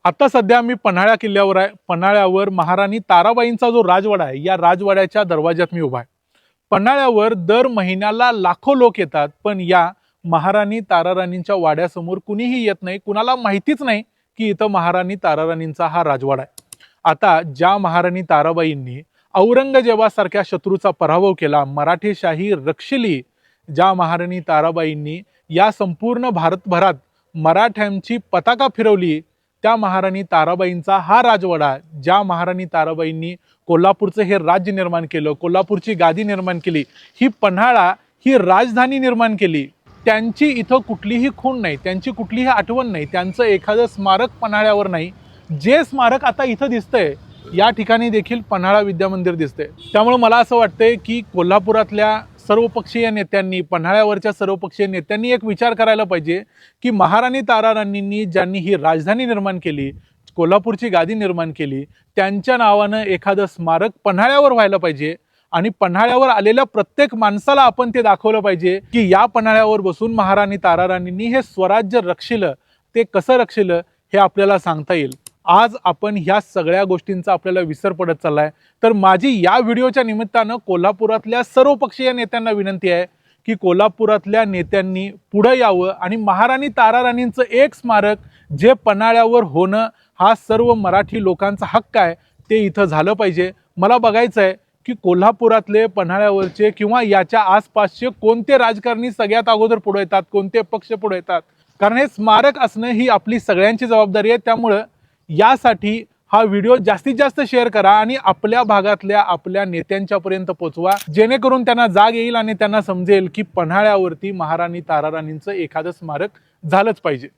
आता सध्या मी पन्हाळा किल्ल्यावर आहे. पन्हाळ्यावर महाराणी ताराबाईंचा जो राजवाडा आहे, या राजवाड्याच्या दरवाज्यात मी उभा आहे. पन्हाळ्यावर दर महिन्याला लाखो लोक येतात, पण या महाराणी ताराराणींच्या वाड्यासमोर कुणीही येत नाही. कुणाला माहितीच नाही की इथं महाराणी ताराराणींचा हा राजवाडा आहे. आता ज्या महाराणी ताराबाईंनी औरंगजेबासारख्या शत्रूचा पराभव केला, मराठेशाही रक्षिली, ज्या महाराणी ताराबाईंनी या संपूर्ण भारतभरात मराठ्यांची पताका फिरवली, त्या महाराणी ताराबाईंचा हा राजवाडा, ज्या महाराणी ताराबाईंनी कोल्हापूरचं हे राज्य निर्माण केलं, कोल्हापूरची गादी निर्माण केली, ही पन्हाळा ही राजधानी निर्माण केली, त्यांची इथं कुठलीही खूण नाही, त्यांची कुठलीही आठवण नाही, त्यांचं एखादं स्मारक पन्हाळ्यावर नाही. जे स्मारक आता इथं दिसतंय, या ठिकाणी देखील पन्हाळा विद्यामंदिर दिसतंय. त्यामुळे मला असं वाटतंय की कोल्हापुरातल्या सर्वपक्षीय नेत्यांनी, पन्हाळ्यावरच्या सर्वपक्षीय नेत्यांनी एक विचार करायला पाहिजे की महाराणी ताराराणींनी ज्यांनी ही राजधानी निर्माण केली, कोल्हापूरची गादी निर्माण केली, त्यांच्या नावानं एखादं स्मारक पन्हाळ्यावर व्हायला पाहिजे. आणि पन्हाळ्यावर आलेल्या प्रत्येक माणसाला आपण ते दाखवलं पाहिजे की या पन्हाळ्यावर बसून महाराणी ताराराणींनी हे स्वराज्य रक्षिलं. ते कसं रक्षिलं हे आपल्याला सांगता येईल. आज आपण ह्या सगळ्या गोष्टींचा आपल्याला विसर पडत चाललाय. तर माझी या व्हिडिओच्या निमित्तानं कोल्हापुरातल्या सर्वपक्षीय नेत्यांना विनंती आहे की कोल्हापुरातल्या नेत्यांनी पुढे यावं आणि महाराणी ताराराणींचं एक स्मारक जे पन्हाळ्यावर होणं हा सर्व मराठी लोकांचा हक्क आहे, ते इथं झालं पाहिजे. मला बघायचं आहे की कोल्हापुरातले, पन्हाळ्यावरचे किंवा याच्या आसपासचे कोणते राजकारणी सगळ्यात अगोदर पुढे येतात, कोणते पक्ष पुढे येतात. कारण हे स्मारक असणं ही आपली सगळ्यांची जबाबदारी आहे. त्यामुळं यासाठी हा व्हिडिओ जास्तीत जास्त शेअर करा आणि आपल्या भागातल्या आपल्या नेत्यांच्या पर्यंत पोहोचवा, जेणेकरून त्यांना जाग येईल आणि त्यांना समजेल की पन्हाळ्यावरती महाराणी ताराराणींचं एखादं स्मारक झालंच पाहिजे.